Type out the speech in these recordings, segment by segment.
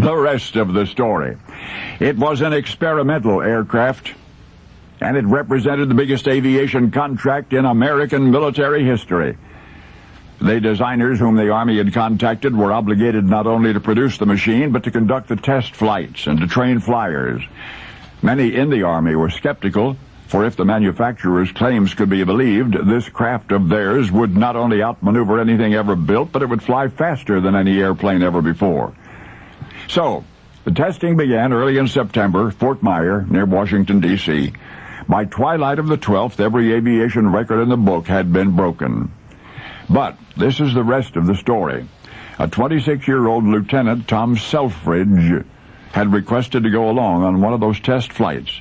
the rest of the story. It was an experimental aircraft, and it represented the biggest aviation contract in American military history. The designers whom the Army had contacted were obligated not only to produce the machine, but to conduct the test flights and to train flyers. Many in the Army were skeptical, for if the manufacturer's claims could be believed, this craft of theirs would not only outmaneuver anything ever built, but it would fly faster than any airplane ever before. So, the testing began early in September, Fort Myer, near Washington, D.C. By twilight of the 12th, every aviation record in the book had been broken. But this is the rest of the story. A 26-year-old Lieutenant, Tom Selfridge, had requested to go along on one of those test flights,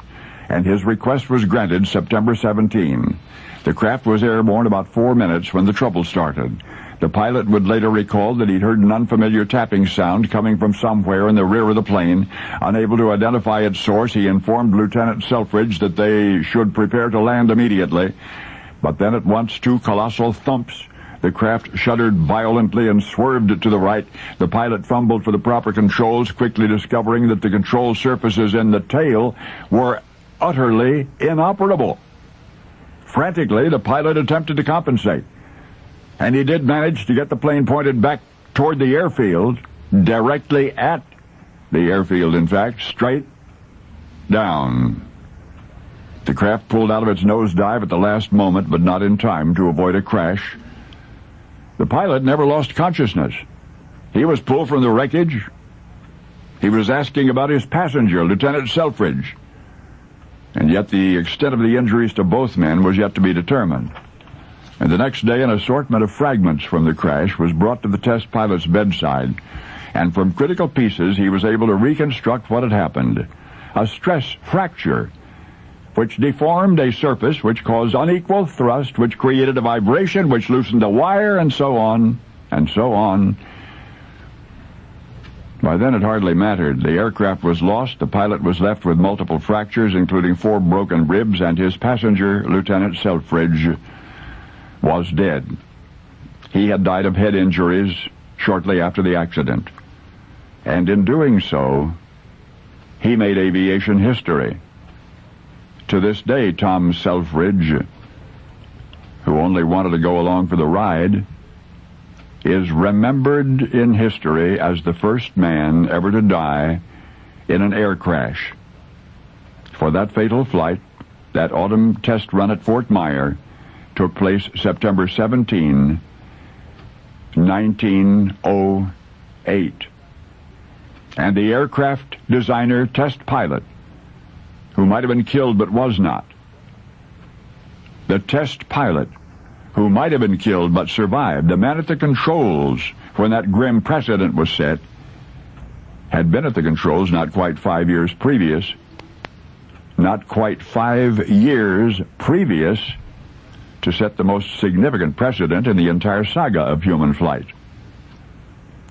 and his request was granted September 17. The craft was airborne about 4 minutes when the trouble started. The pilot would later recall that he'd heard an unfamiliar tapping sound coming from somewhere in the rear of the plane. Unable to identify its source, he informed Lieutenant Selfridge that they should prepare to land immediately. But then at once, two colossal thumps. The craft shuddered violently and swerved to the right. The pilot fumbled for the proper controls, quickly discovering that the control surfaces in the tail were utterly inoperable. Frantically, the pilot attempted to compensate, and he did manage to get the plane pointed back toward the airfield, directly at the airfield, in fact, straight down. The craft pulled out of its nosedive at the last moment, but not in time to avoid a crash. The pilot never lost consciousness. He was pulled from the wreckage. He was asking about his passenger, Lieutenant Selfridge. And yet the extent of the injuries to both men was yet to be determined. And the next day, an assortment of fragments from the crash was brought to the test pilot's bedside. And from critical pieces, he was able to reconstruct what had happened. A stress fracture, which deformed a surface, which caused unequal thrust, which created a vibration, which loosened a wire, and so on, and so on. By then it hardly mattered. The aircraft was lost, the pilot was left with multiple fractures, including 4 broken ribs, and his passenger, Lieutenant Selfridge, was dead. He had died of head injuries shortly after the accident. And in doing so, he made aviation history. To this day, Tom Selfridge, who only wanted to go along for the ride, is remembered in history as the first man ever to die in an air crash. For that fatal flight, that autumn test run at Fort Myer, took place September 17, 1908. And the aircraft designer test pilot, who might have been killed but was not, the test pilot who might have been killed but survived, the man at the controls when that grim precedent was set, had been at the controls not quite 5 years previous, to set the most significant precedent in the entire saga of human flight.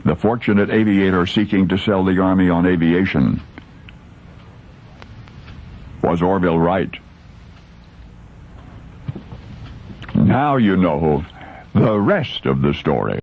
The fortunate aviator seeking to sell the Army on aviation was Orville Wright. Now you know the rest of the story.